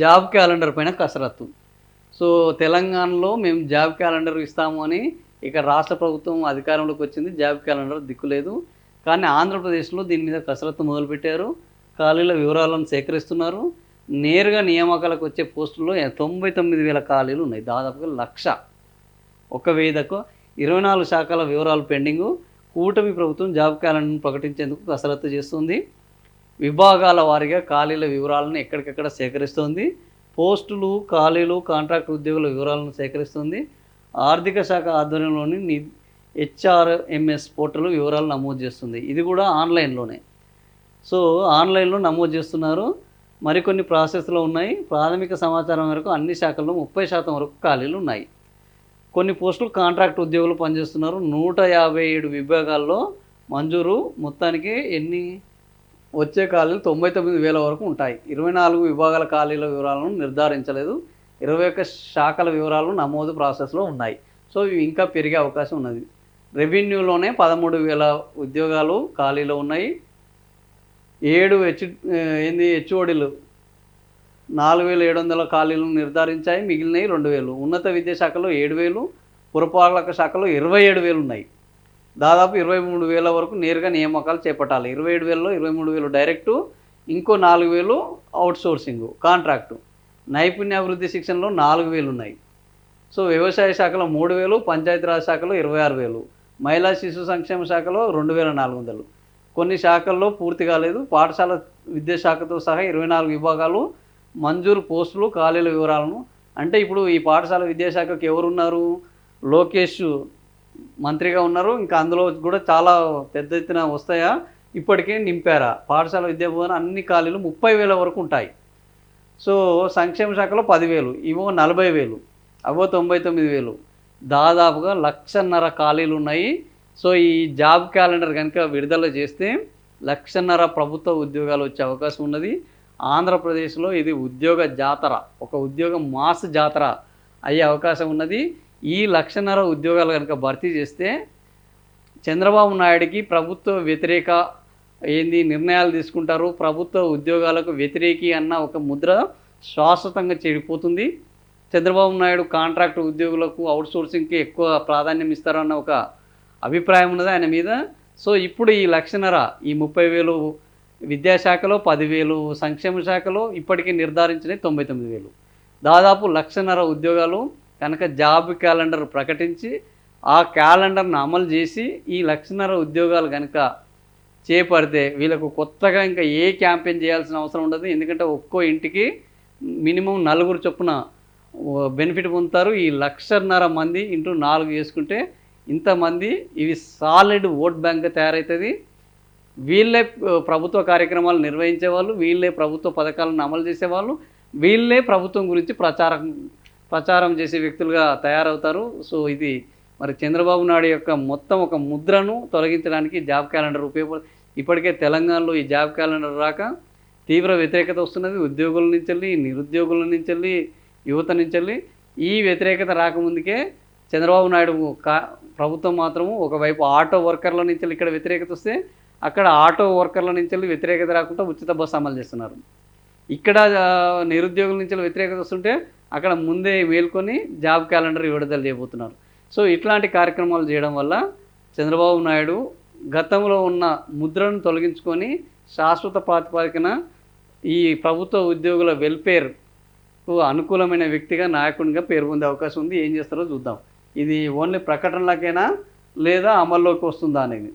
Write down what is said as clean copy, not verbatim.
Job calendar పైన కసరత్తు. So, తెలంగాణలో మేము జాబ్ క్యాలెండర్ ఇస్తాము అని ఇక రాష్ట్ర ప్రభుత్వం అధికారంలోకి వచ్చింది. జాబ్ క్యాలెండర్ దిక్కులేదు. కానీ ఆంధ్రప్రదేశ్లో దీని మీద కసరత్తు మొదలుపెట్టారు. ఖాళీల వివరాలను సేకరిస్తున్నారు. నేరుగా నియామకాలకు వచ్చే పోస్టుల్లో 99,000 ఖాళీలు ఉన్నాయి. దాదాపుగా 1,00,000. ఒక వేదకు 24 శాఖల వివరాలు పెండింగు. కూటమి ప్రభుత్వం జాబ్ క్యాలెండర్ను ప్రకటించేందుకు కసరత్తు చేస్తుంది. విభాగాల వారీగా ఖాళీల వివరాలను ఎక్కడికెక్కడ సేకరిస్తోంది. పోస్టులు, ఖాళీలు, కాంట్రాక్ట్ ఉద్యోగుల వివరాలను సేకరిస్తుంది. ఆర్థిక శాఖ ఆధ్వర్యంలోని హెచ్ఆర్ఎంఎస్ పోర్టల్ వివరాలు నమోదు చేస్తుంది. ఇది కూడా ఆన్లైన్లోనే. సో, ఆన్లైన్లో నమోదు చేస్తున్నారు. మరికొన్ని ప్రాసెస్లో ఉన్నాయి. ప్రాథమిక సమాచారం మేరకు అన్ని శాఖల్లో 30% వరకు ఖాళీలు ఉన్నాయి. కొన్ని పోస్టులు కాంట్రాక్ట్ ఉద్యోగులు పనిచేస్తున్నారు. 157 విభాగాల్లో మంజూరు. మొత్తానికి ఎన్ని వచ్చే ఖాళీలు 99,000 వరకు ఉంటాయి. 24 విభాగాల ఖాళీల వివరాలను నిర్ధారించలేదు. 21 శాఖల వివరాలు నమోదు ప్రాసెస్లో ఉన్నాయి. సో, ఇవి ఇంకా పెరిగే అవకాశం ఉన్నది. రెవెన్యూలోనే 13,000 ఉద్యోగాలు ఖాళీలో ఉన్నాయి. 7 హెచ్ఓడీలు 4,700 ఖాళీలను నిర్ధారించాయి. మిగిలినవి 2,000. ఉన్నత విద్యాశాఖలో 7,000, పురపాలక శాఖలో 27,000 ఉన్నాయి. దాదాపు 23,000 వరకు నేరుగా నియామకాలు చేపట్టాలి. 27,000లో 23,000 డైరెక్టు, ఇంకో 4,000 అవుట్సోర్సింగు కాంట్రాక్టు. నైపుణ్యాభివృద్ధి శిక్షణలో 4,000 ఉన్నాయి. సో, వ్యవసాయ శాఖలో 3,000, పంచాయతీరాజ్ శాఖలో 26,000, మహిళా శిశు సంక్షేమ శాఖలో 2,400. కొన్ని శాఖల్లో పూర్తి కాలేదు. పాఠశాల విద్యాశాఖతో సహా 24 విభాగాలు మంజూరు పోస్టులు, ఖాళీల వివరాలను. అంటే ఇప్పుడు ఈ పాఠశాల విద్యాశాఖకు ఎవరున్నారు? లోకేష్ మంత్రిగా ఉన్నారు. ఇంకా అందులో కూడా చాలా పెద్ద ఎత్తున వస్తాయా? ఇప్పటికే నింపారా? పాఠశాల విద్యాభవన్ అన్ని ఖాళీలు 30,000 వరకు ఉంటాయి. సో, సంక్షేమ శాఖలో 10,000, ఇవో 40,000, అవో 99,000. దాదాపుగా 1,50,000 ఖాళీలు ఉన్నాయి. సో, ఈ జాబ్ క్యాలెండర్ కనుక విడుదల చేస్తే 1,50,000 ప్రభుత్వ ఉద్యోగాలు వచ్చే అవకాశం ఉన్నది. ఆంధ్రప్రదేశ్లో ఇది ఉద్యోగ జాతర, ఒక ఉద్యోగ మాస్ జాతర అయ్యే అవకాశం ఉన్నది. ఈ 1,50,000 ఉద్యోగాలు కనుక భర్తీ చేస్తే చంద్రబాబు నాయుడికి ప్రభుత్వ వ్యతిరేక నిర్ణయాలు తీసుకుంటారు, ప్రభుత్వ ఉద్యోగాలకు వ్యతిరేకి అన్న ఒక ముద్ర శాశ్వతంగా చెడిపోతుంది. చంద్రబాబు నాయుడు కాంట్రాక్ట్ ఉద్యోగులకు అవుట్సోర్సింగ్కి ఎక్కువ ప్రాధాన్యం ఇస్తారన్న ఒక అభిప్రాయం ఉన్నది ఆయన మీద. సో, ఇప్పుడు ఈ 1,50,000, ఈ 30,000 విద్యాశాఖలో, 10,000 సంక్షేమ శాఖలో ఇప్పటికీ నిర్ధారించినవి 99,000. దాదాపు 1,50,000 ఉద్యోగాలు కనుక జాబ్ క్యాలెండర్ ప్రకటించి ఆ క్యాలెండర్ను అమలు చేసి ఈ 1,50,000 ఉద్యోగాలు కనుక చేపడితే వీళ్ళకు కొత్తగా ఇంకా ఏ క్యాంపెయిన్ చేయాల్సిన అవసరం ఉండదు. ఎందుకంటే ఒక్కో ఇంటికి మినిమం 4 చొప్పున బెనిఫిట్ పొందుతారు. ఈ 1,50,000 మంది ఇంటూ 4 చేసుకుంటే ఇంతమంది, ఇవి సాలిడ్ ఓట్ బ్యాంక్గా తయారవుతుంది. వీళ్ళే ప్రభుత్వ కార్యక్రమాలు నిర్వహించేవాళ్ళు, వీళ్ళే ప్రభుత్వ పథకాలను అమలు చేసేవాళ్ళు, వీళ్ళే ప్రభుత్వం గురించి ప్రచారం చేసే వ్యక్తులుగా తయారవుతారు. సో, ఇది మరి చంద్రబాబు నాయుడు యొక్క మొత్తం ఒక ముద్రను తొలగించడానికి జాబ్ క్యాలెండర్ ఇప్పటికే తెలంగాణలో ఈ జాబ్ క్యాలెండర్ రాక తీవ్ర వ్యతిరేకత వస్తున్నది. ఉద్యోగుల నుంచి, నిరుద్యోగుల నుంచి, యువత నుంచి. ఈ వ్యతిరేకత రాకముందుకే చంద్రబాబు నాయుడు ప్రభుత్వం మాత్రము ఒకవైపు ఆటో వర్కర్ల నుంచి ఇక్కడ వ్యతిరేకత వస్తే అక్కడ ఆటో వర్కర్ల నుంచి వ్యతిరేకత రాకుండా ఉచిత బస్సు అమలు చేస్తున్నారు. ఇక్కడ నిరుద్యోగుల నుంచి వ్యతిరేకత వస్తుంటే అక్కడ ముందే మేల్కొని జాబ్ క్యాలెండర్ విడుదల చేయబోతున్నారు. సో, ఇట్లాంటి కార్యక్రమాలు చేయడం వల్ల చంద్రబాబు నాయుడు గతంలో ఉన్న ముద్రను తొలగించుకొని శాశ్వత ప్రాతిపదికన ఈ ప్రభుత్వ ఉద్యోగుల వెల్ఫేర్కు అనుకూలమైన వ్యక్తిగా, నాయకునిగా పేరు పొందే అవకాశం ఉంది. ఏం చేస్తారో చూద్దాం. ఇది ఓన్లీ ప్రకటనలకైనా లేదా అమల్లోకి వస్తుందా అనేది.